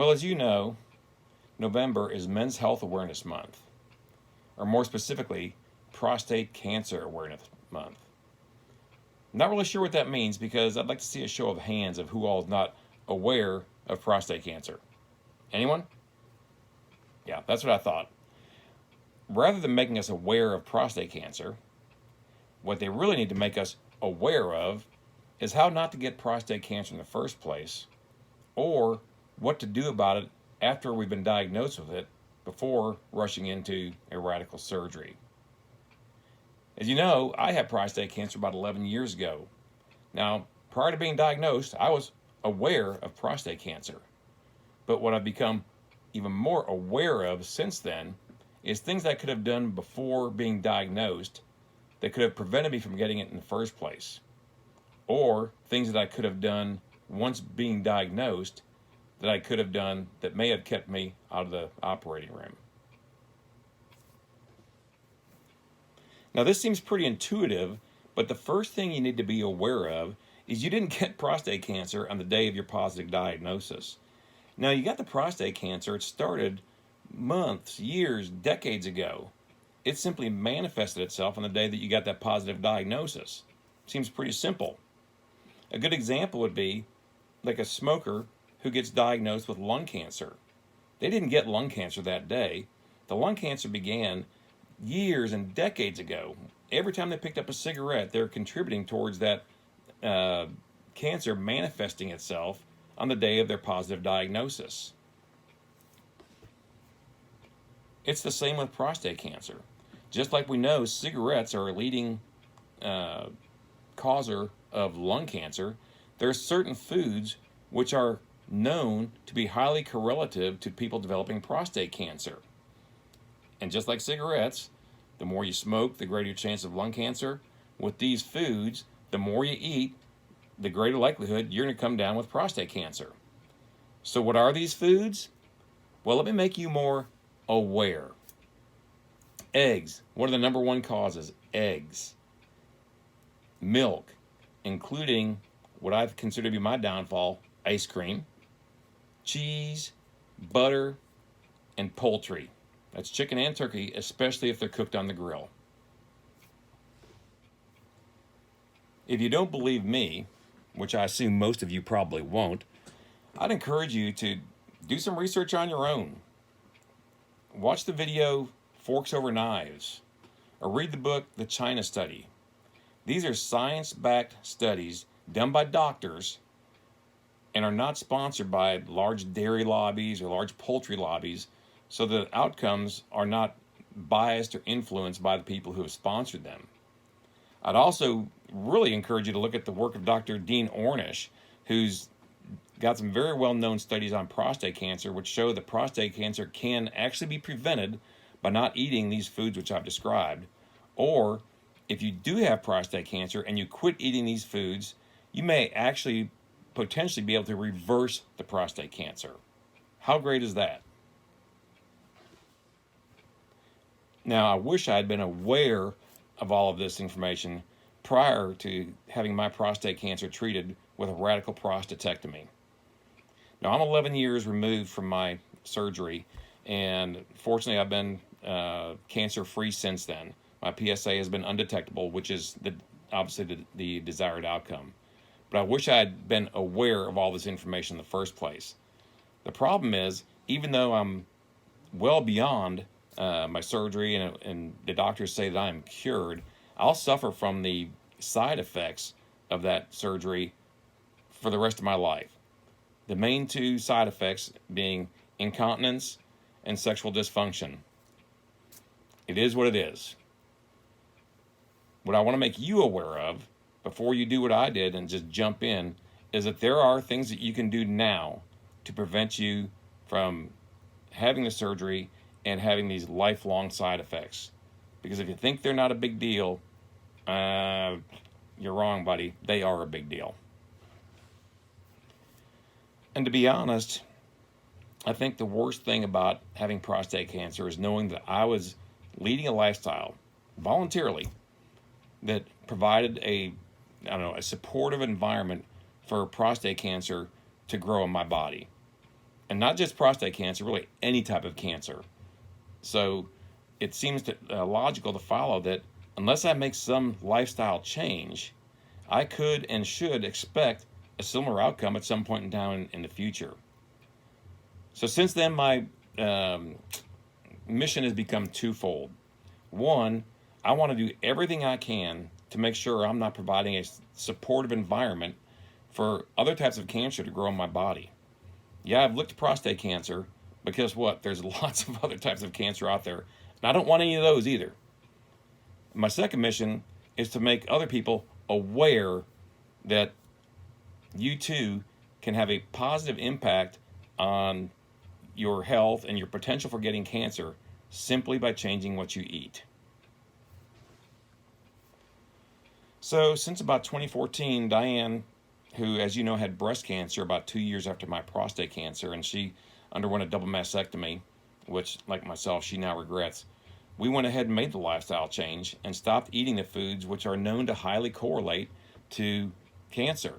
Well, as you know, November is Men's Health Awareness Month, or more specifically, Prostate Cancer Awareness Month. Not really sure what that means because I'd like to see a show of hands of who all is not aware of prostate cancer. Anyone? Yeah, that's what I thought. Rather than making us aware of prostate cancer, what they really need to make us aware of is how not to get prostate cancer in the first place, or what to do about it after we've been diagnosed with it before rushing into a radical surgery. As you know, I had prostate cancer about 11 years ago. Now, prior to being diagnosed, I was aware of prostate cancer. But what I've become even more aware of since then is things I could have done before being diagnosed that could have prevented me from getting it in the first place. Or things that I could have done once being diagnosed that I could have done that may have kept me out of the operating room. Now, this seems pretty intuitive, but the first thing you need to be aware of is you didn't get prostate cancer on the day of your positive diagnosis. Now, you got the prostate cancer, it started months, years, decades ago. It simply manifested itself on the day that you got that positive diagnosis. Seems pretty simple. A good example would be like a smoker who gets diagnosed with lung cancer. They didn't get lung cancer that day. The lung cancer began years and decades ago. Every time they picked up a cigarette, they're contributing towards that cancer manifesting itself on the day of their positive diagnosis. It's the same with prostate cancer. Just like we know cigarettes are a leading causer of lung cancer, there are certain foods which are known to be highly correlative to people developing prostate cancer. And just like cigarettes, the more you smoke, the greater your chance of lung cancer. With these foods, the more you eat, the greater likelihood you're going to come down with prostate cancer. So what are these foods? Well, let me make you more aware. Eggs. What are the number one causes? Eggs. Milk, including what I've considered to be my downfall, ice cream. Cheese, butter, and poultry. That's chicken and turkey, especially if they're cooked on the grill. If you don't believe me, which I assume most of you probably won't, I'd encourage you to do some research on your own. Watch the video Forks Over Knives, or read the book The China Study. These are science-backed studies done by doctors and are not sponsored by large dairy lobbies or large poultry lobbies, so the outcomes are not biased or influenced by the people who have sponsored them. I'd also really encourage you to look at the work of Dr. Dean Ornish, who's got some very well-known studies on prostate cancer, which show that prostate cancer can actually be prevented by not eating these foods which I've described. Or if you do have prostate cancer and you quit eating these foods, you may actually potentially be able to reverse the prostate cancer. How great is that? Now, I wish I had been aware of all of this information prior to having my prostate cancer treated with a radical prostatectomy. Now, I'm 11 years removed from my surgery, and fortunately, I've been cancer-free since then. My PSA has been undetectable, which is obviously the desired outcome. But I wish I had been aware of all this information in the first place. The problem is, even though I'm well beyond my surgery and the doctors say that I am cured, I'll suffer from the side effects of that surgery for the rest of my life. The main two side effects being incontinence and sexual dysfunction. It is what it is. What I want to make you aware of before you do what I did and just jump in is that there are things that you can do now to prevent you from having the surgery and having these lifelong side effects. Because if you think they're not a big deal, you're wrong, buddy. They are a big deal. And to be honest, I think the worst thing about having prostate cancer is knowing that I was leading a lifestyle voluntarily that provided a supportive environment for prostate cancer to grow in my body. And not just prostate cancer, really any type of cancer. So it seems logical to follow that unless I make some lifestyle change, I could and should expect a similar outcome at some point in time in the future. So since then, my mission has become twofold. One, I want to do everything I can to make sure I'm not providing a supportive environment for other types of cancer to grow in my body. Yeah, I've looked at prostate cancer, but guess what? There's lots of other types of cancer out there, and I don't want any of those either. My second mission is to make other people aware that you too can have a positive impact on your health and your potential for getting cancer simply by changing what you eat. So since about 2014, Diane, who, as you know, had breast cancer about 2 years after my prostate cancer, and she underwent a double mastectomy, which, like myself, she now regrets. We went ahead and made the lifestyle change and stopped eating the foods which are known to highly correlate to cancer.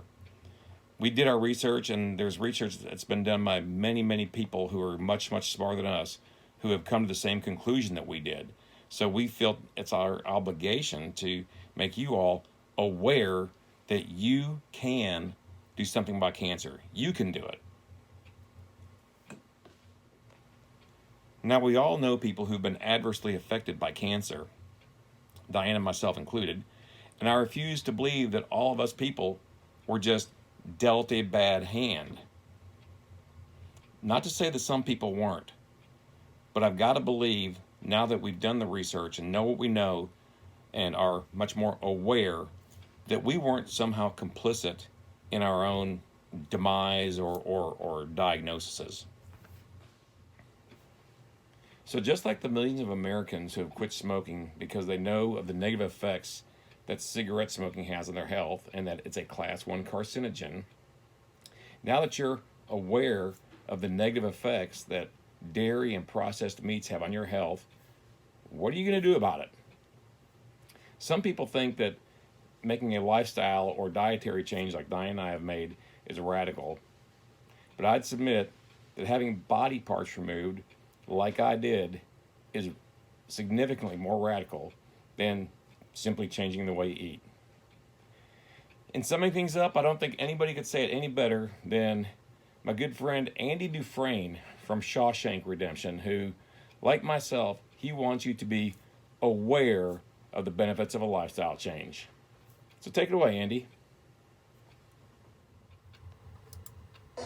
We did our research, and there's research that's been done by many, many people who are much, much smarter than us, who have come to the same conclusion that we did. So we feel it's our obligation to make you all aware that you can do something about cancer. You can do it. Now, we all know people who've been adversely affected by cancer, Diane and myself included, and I refuse to believe that all of us people were just dealt a bad hand. Not to say that some people weren't, but I've got to believe, now that we've done the research and know what we know and are much more aware, that we weren't somehow complicit in our own demise or diagnoses. So just like the millions of Americans who have quit smoking because they know of the negative effects that cigarette smoking has on their health and that it's a class 1 carcinogen, now that you're aware of the negative effects that dairy and processed meats have on your health, what are you going to do about it? Some people think that making a lifestyle or dietary change like Diane and I have made is radical. But I'd submit that having body parts removed, like I did, is significantly more radical than simply changing the way you eat. In summing things up, I don't think anybody could say it any better than my good friend Andy Dufresne from Shawshank Redemption, who, like myself, he wants you to be aware of the benefits of a lifestyle change. So take it away, Andy. I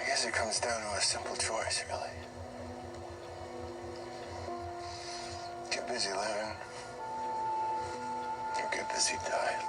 guess it comes down to a simple choice, really. Get busy living, or get busy dying.